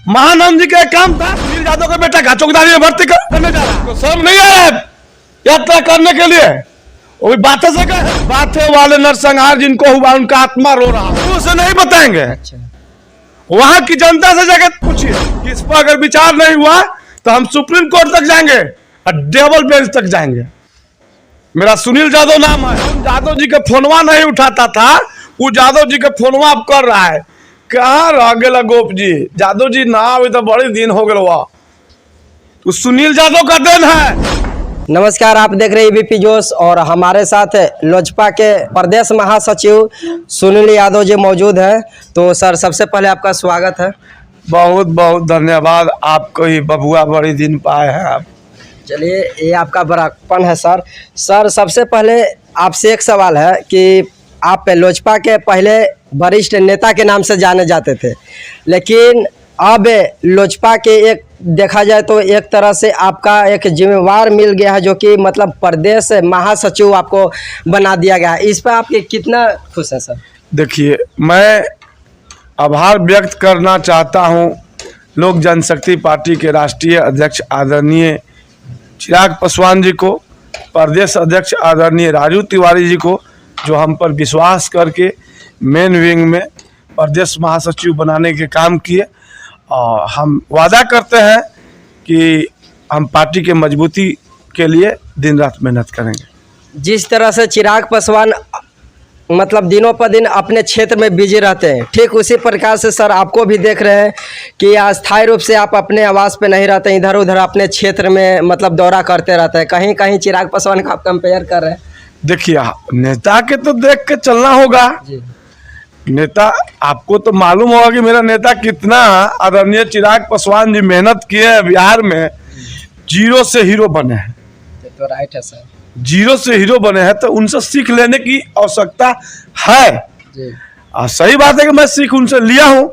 महानंद जी का काम था सुनील यादव का बेटा का चौकीदारी में भर्ती करने जा रहा है। सब नहीं है यात्रा करने के लिए, वो भी बातें से कहे। बातें वाले नरसंहार जिनको हुआ उनका आत्मा रो रहा है, उसे नहीं बताएंगे। अच्छा, वहां की जनता से जाकर पूछिए कि इस पर अगर विचार नहीं हुआ तो हम सुप्रीम कोर्ट तक जाएंगे और डबल बेंच तक जाएंगे। मेरा सुनील यादव नाम है। यादव जी का फोनवा नहीं उठाता था, वो यादव जी का फोनवा अब कर रहा है। कहाँ रह गया गोप जी, यादव जी ना अभी तो बड़े दिन हो गए। तो सुनील यादव का देन है। नमस्कार, आप देख रहे हैं एबीपी जोश और हमारे साथ लोजपा के प्रदेश महासचिव सुनील यादव जी मौजूद हैं। तो सर, सबसे पहले आपका स्वागत है। बहुत बहुत धन्यवाद, आपको ही बबुआ बड़ी दिन पाए हैं आप। चलिए, ये आपका बड़ापन है सर। सर, सबसे पहले आपसे एक सवाल है कि आप लोजपा के पहले वरिष्ठ नेता के नाम से जाने जाते थे, लेकिन अब लोजपा के एक देखा जाए तो एक तरह से आपका एक जिम्मेवार मिल गया है, जो कि मतलब प्रदेश महासचिव आपको बना दिया गया है। इस पर आप कितना खुश हैं सर? देखिए, मैं आभार व्यक्त करना चाहता हूं लोक जनशक्ति पार्टी के राष्ट्रीय अध्यक्ष आदरणीय चिराग पासवान जी को, प्रदेश अध्यक्ष आदरणीय राजू तिवारी जी को, जो हम पर विश्वास करके मेन विंग में प्रदेश महासचिव बनाने के काम किए। और हम वादा करते हैं कि हम पार्टी के मजबूती के लिए दिन रात मेहनत करेंगे। जिस तरह से चिराग पासवान मतलब दिनों पर दिन अपने क्षेत्र में बिजी रहते हैं, ठीक उसी प्रकार से सर आपको भी देख रहे हैं कि अस्थायी रूप से आप अपने आवास पे नहीं रहते, इधर उधर अपने क्षेत्र में मतलब दौरा करते रहते हैं। कहीं कहीं चिराग पासवान का आप कंपेयर कर रहे हैं। देखिए, नेता के तो देख के चलना होगा जी। नेता, आपको तो मालूम होगा कि मेरा नेता कितना आदरणीय चिराग पासवान जी मेहनत किए हैं। बिहार में जीरो से हीरो बने हैं। तो राइट है सर, जीरो से हीरो बने हैं, तो उनसे सीख लेने की आवश्यकता है जी। और सही बात है कि मैं सीख उनसे लिया हूं।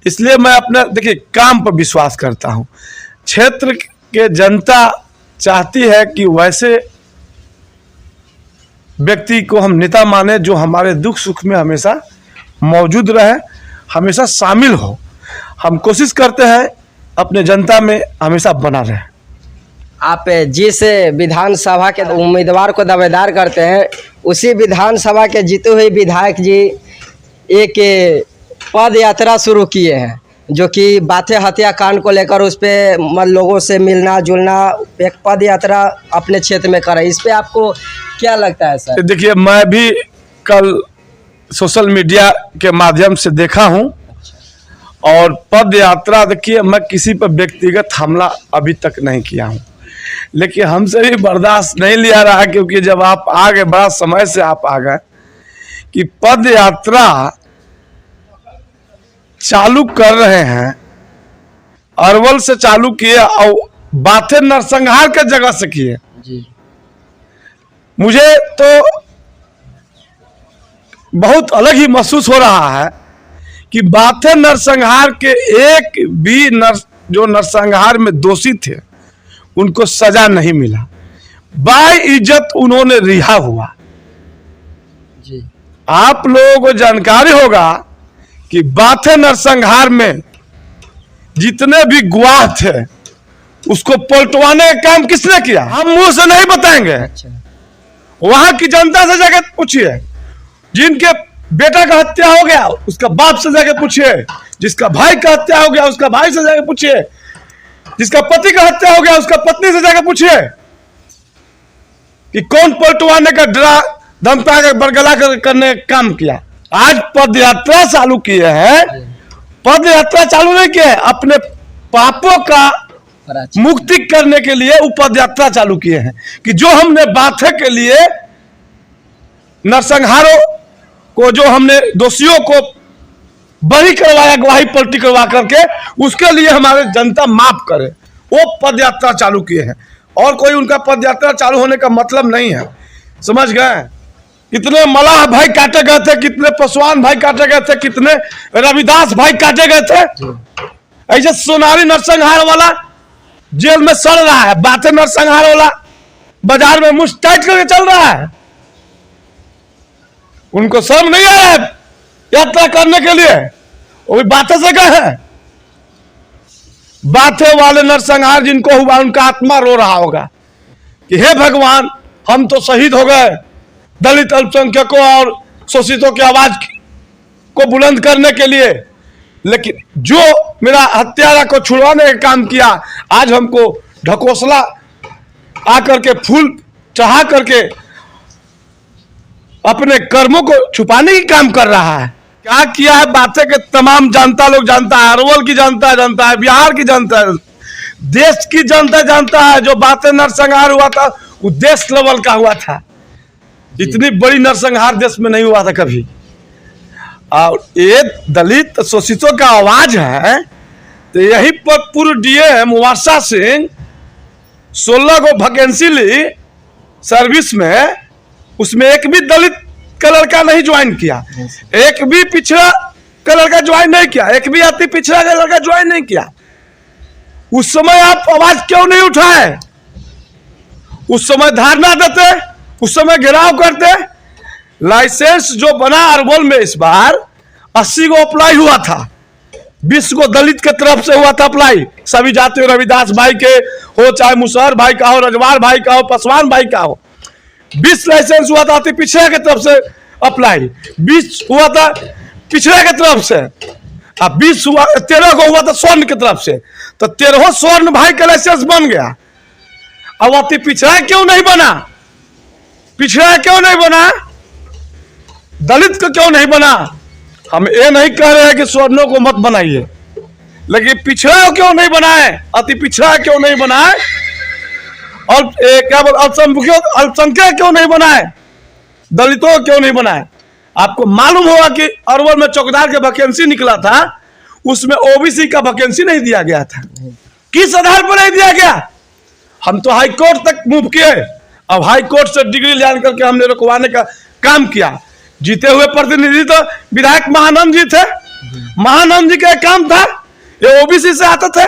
इसलिए मैं अपने देखिए काम पर विश्वास करता हूं। क्षेत्र के जनता चाहती है कि वैसे व्यक्ति को हम नेता माने जो हमारे दुख सुख में हमेशा मौजूद रहे, हमेशा शामिल हो। हम कोशिश करते हैं अपने जनता में हमेशा बना रहे। आप जिस विधानसभा के उम्मीदवार को दावेदार करते हैं, उसी विधानसभा के जीते हुए विधायक जी एक पद यात्रा शुरू किए हैं, जो कि बातें हत्याकांड को लेकर उस पर लोगों से मिलना जुलना, एक पद यात्रा अपने क्षेत्र में कर रहे हैं। इस पे आपको क्या लगता है सर? देखिए, मैं भी कल सोशल मीडिया के माध्यम से देखा हूं और पद यात्रा, देखिए मैं किसी पर व्यक्तिगत हमला अभी तक नहीं किया हूं, लेकिन हमसे भी बर्दाश्त नहीं लिया रहा, क्योंकि जब आप आ गए, बड़ा समय से आप आ गए कि पद यात्रा चालू कर रहे हैं। अरवल से चालू किए और बातें नरसंहार के जगह से किए। जी। मुझे तो बहुत अलग ही महसूस हो रहा है कि बातें नरसंहार के एक भी जो नरसंहार में दोषी थे उनको सजा नहीं मिला, बाय इज्जत उन्होंने रिहा हुआ। जी। आप लोगों को जानकारी होगा कि बातें नरसंहार में जितने भी गवाह थे उसको पलटवाने का काम किसने किया, हम मुंह से नहीं बताएंगे। अच्छा। वहां की जनता से जाकर पूछिए, जिनके बेटा का हत्या हो गया उसका बाप से जाकर पूछिए, जिसका भाई का हत्या हो गया उसका भाई से जाकर पूछिए, जिसका पति का हत्या हो गया उसका पत्नी से जाकर पूछिए कि कौन पलटवाने का डरा धमका कर बरगला करने का काम किया। आज पद यात्रा चालू किए हैं, पद यात्रा चालू नहीं किए, अपने पापों का मुक्ति करने के लिए वो पद यात्रा चालू किए हैं कि जो हमने बातें के लिए नरसंहारों को, जो हमने दोषियों को बरी करवाया, गवाही पलटी करवा करके, उसके लिए हमारे जनता माफ करे, वो पद यात्रा चालू किए हैं। और कोई उनका पद यात्रा चालू होने का मतलब नहीं है, समझ गए? कितने मलाह भाई काटे गए थे, कितने पासवान भाई काटे गए थे, कितने रविदास भाई काटे गए थे। ऐसे सोनारी नरसंहार वाला जेल में सड़ रहा है, बातें नरसंहार वाला बाजार में मुंह टाइट करके चल रहा है। उनको शर्म नहीं है यात्रा करने के लिए, वो भी बातें से गए हैं। बाथे वाले नरसंहार जिनको हुआ उनका आत्मा रो रहा होगा कि हे भगवान, हम तो शहीद हो गए दलित अल्पसंख्यकों और शोषितों की आवाज को बुलंद करने के लिए, लेकिन जो मेरा हत्यारा को छुड़वाने का काम किया, आज हमको ढकोसला आकर के फूल चढ़ा करके अपने कर्मों को छुपाने की काम कर रहा है। क्या किया है बातें के तमाम जनता लोग जानता है, अरवल की जनता जानता है, बिहार की जनता, देश की जनता जानता है। जो बातें नरसंहार हुआ था वो देश लेवल का हुआ था, इतनी बड़ी नरसंहार देश में नहीं हुआ था कभी। और ये दलित शोषितों का आवाज है, तो यही पर पूर्व डीएम वर्षा सिंह 16 को वैकेंसी ली सर्विस में, उसमें एक भी दलित का लड़का नहीं ज्वाइन किया, एक भी पिछड़ा का लड़का ज्वाइन नहीं किया, एक भी अति पिछड़ा का लड़का ज्वाइन नहीं किया। उस समय आप आवाज क्यों नहीं उठाए? उस समय धारणा देते, उस समय घेराव करते। लाइसेंस जो बना अरवल में इस बार 80 को अप्लाई हुआ था, 20 को दलित के तरफ से हुआ था अप्लाई, सभी जातियों, रविदास भाई के हो, चाहे मुसहर भाई का हो, रजवार भाई का हो, पासवान भाई का हो। 20 लाइसेंस हुआ था अति पिछड़ा के तरफ से अप्लाई, 20 हुआ था पिछड़ा के तरफ से, अब 20 हुआ, 13 को हुआ था स्वर्ण की तरफ से, तो 13 स्वर्ण भाई का लाइसेंस बन गया। अब अति पिछड़ा क्यों नहीं बना? पिछड़ा क्यों नहीं बना? दलित को क्यों नहीं बना? हम ये नहीं कह रहे हैं कि स्वर्णों को मत बनाइए, लेकिन पिछड़ा क्यों नहीं बनाए? अति पिछड़ा क्यों नहीं बनाए? और क्या बोल अल्पसंख्यक क्यों नहीं बनाए? दलितों क्यों नहीं बनाए? आपको मालूम होगा कि अरवल में चौकीदार के वैकेंसी निकला था, उसमें ओबीसी का वैकेंसी नहीं दिया गया था। किस आधार पर नहीं दिया गया? हम तो हाई कोर्ट तक मूव किए, अब हाई कोर्ट से डिग्री ले करके हमने रुकवाने का काम किया। जीते हुए प्रतिनिधि तो विधायक महानंद जी थे, महानंद जी का काम था, ये ओबीसी से आते थे,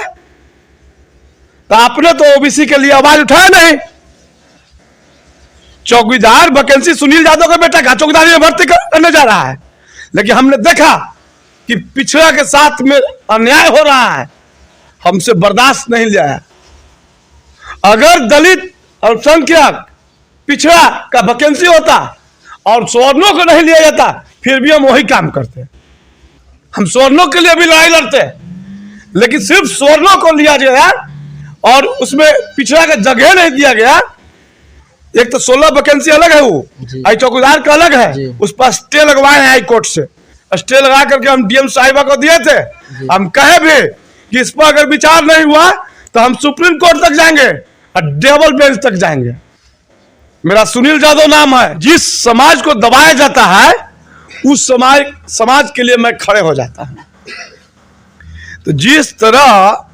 तो आपने तो ओबीसी के लिए आवाज उठाया नहीं। चौकीदार वैकेंसी सुनील यादव का बेटा का चौकीदारी में भर्ती करने जा रहा है, लेकिन हमने देखा कि पिछड़ा के साथ में अन्याय हो रहा है, हमसे बर्दाश्त नहीं लिया। अगर दलित अल्पसंख्यक पिछड़ा का वैकेंसी होता और स्वर्णों को नहीं लिया जाता, फिर भी हम वही काम करते। हम स्वर्णों के लिए भी लड़ाई लड़ते, लेकिन सिर्फ स्वर्णों को लिया गया और उसमें पिछड़ा का जगह नहीं दिया गया। एक तो 16 वैकेंसी अलग है, वो आई चौकीदार का अलग है, उस पर स्टे लगवाए हैं हाई कोर्ट से। स्टे लगा करके हम डीएम साहिबा को दिए थे। हम कहे भी कि इस पर अगर विचार नहीं हुआ तो हम सुप्रीम कोर्ट तक जाएंगे और डबल बेंच तक जाएंगे। मेरा सुनील यादव नाम है। जिस समाज को दबाया जाता है उस समाज के लिए मैं खड़े हो जाता हूं। तो जिस तरह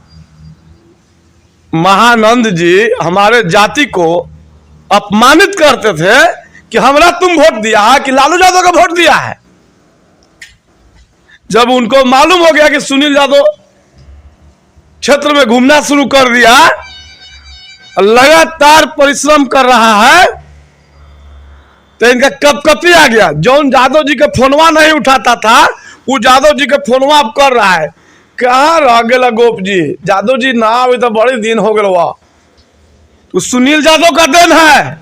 महानंद जी हमारे जाति को अपमानित करते थे कि हमरा तुम वोट दिया है कि लालू यादव का वोट दिया है, जब उनको मालूम हो गया कि सुनील यादव क्षेत्र में घूमना शुरू कर दिया, लगातार परिश्रम कर रहा है, तो इनका कपकपी आ गया। जौन यादव जी का फोनवा नहीं उठाता था वो यादव जी का फोनवा अब कर रहा है। कहाँ रह गया गोप जी? यादव जी ना अभी तो बड़े दिन हो गए। वह तो सुनील यादव का देन है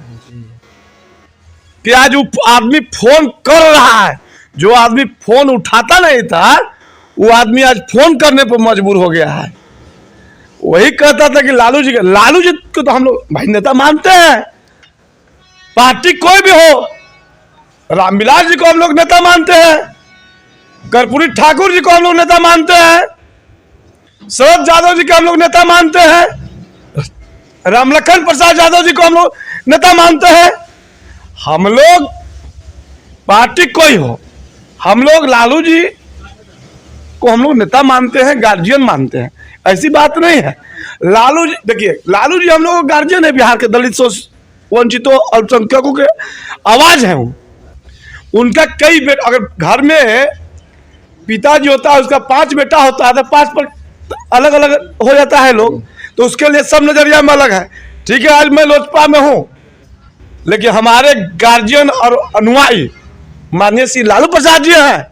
कि आज आदमी फोन कर रहा है। जो आदमी फोन उठाता नहीं था वो आदमी आज फोन करने पर मजबूर हो गया है। वही कहता था कि लालू जी को तो हम लोग भाई नेता मानते हैं, पार्टी कोई भी हो, रामविलास जी को हम लोग नेता मानते हैं, कर्पूरी ठाकुर जी को हम लोग नेता मानते हैं, शरद यादव जी को हम लोग नेता मानते हैं, रामलखन प्रसाद यादव जी को हम लोग नेता मानते हैं। हम लोग पार्टी कोई हो, हम लोग लालू जी को हम लोग नेता मानते हैं, गार्जियन मानते हैं। ऐसी बात नहीं है। लालू जी देखिए, लालू जी हम लोग गार्जियन है, बिहार के दलित वंचितों अल्पसंख्यकों के आवाज है वो। उनका कई बेटा, अगर घर में पिताजी होता है उसका 5 बेटा होता है तो 5 पर अलग अलग हो जाता है लोग, तो उसके लिए सब नजरिया में अलग है। ठीक है, आज मैं लोजपा में हूं, लेकिन हमारे गार्जियन और अनुयायी माननीय श्री लालू प्रसाद जी हैं,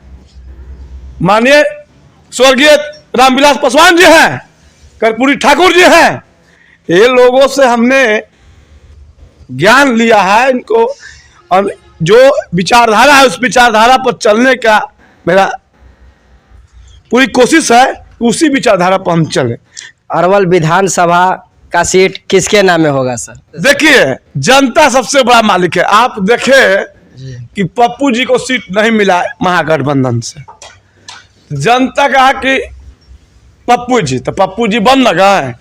माननीय स्वर्गीय रामविलास पासवान जी हैं, कर्पूरी ठाकुर जी हैं, ये लोगों से हमने ज्ञान लिया है। इनको और जो विचारधारा है उस विचारधारा पर चलने का मेरा पूरी कोशिश है, उसी विचारधारा पर हम चले। अरवल विधानसभा का सीट किसके नाम में होगा सर? देखिए, जनता सबसे बड़ा मालिक है। आप देखें कि पप्पू जी को सीट नहीं मिला महागठबंधन से, जनता कहा कि पप्पू जी, तो पप्पू जी बन न गए।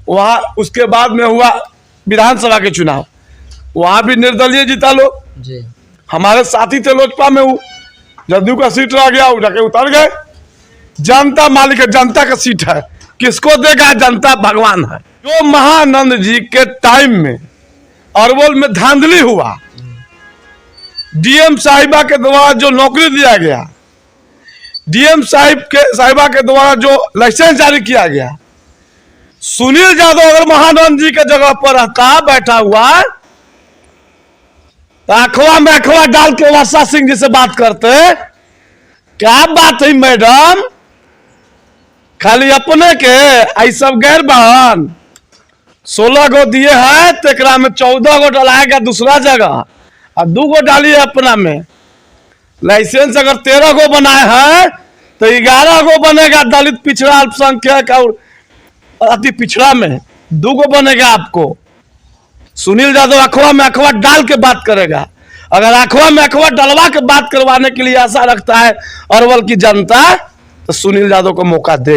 वहाँ उसके बाद में हुआ विधानसभा के चुनाव, वहाँ भी निर्दलीय जीता लोग जी। हमारे साथी थे लोजपा में, वो जदयू का सीट रह गया, उठा के उतर गए। जनता मालिक है, जनता का सीट है, किसको देगा? जनता भगवान है। जो महानंद जी के टाइम में अरवल में धांधली हुआ, डीएम साहिबा के द्वारा जो नौकरी दिया गया, डीएम साहिबा के द्वारा जो लाइसेंस जारी किया गया, सुनील यादव अगर महानंद जी के जगह पर रहता बैठा हुआ, तो अखवा में अखवा डाल के वर्षा सिंह जी से बात करते। क्या बात है मैडम, खाली अपने के आई सब गैर बहन 16 गो दिए हैं, तेकरा में 14 गो डलाएगा दूसरा जगह और 2 गो डालिए अपना में। लाइसेंस अगर 13 गो बनाए हैं तो 11 गो बनेगा दलित, पिछड़ा, अल्पसंख्यक और अति पिछड़ा में 2 गो बनेगा आपको। सुनील यादव अखवा में अखवा डाल के बात करेगा। अगर अखवा में अखवा डलवा के बात करवाने के लिए आशा रखता है अरवल की जनता, तो सुनील यादव को मौका दे।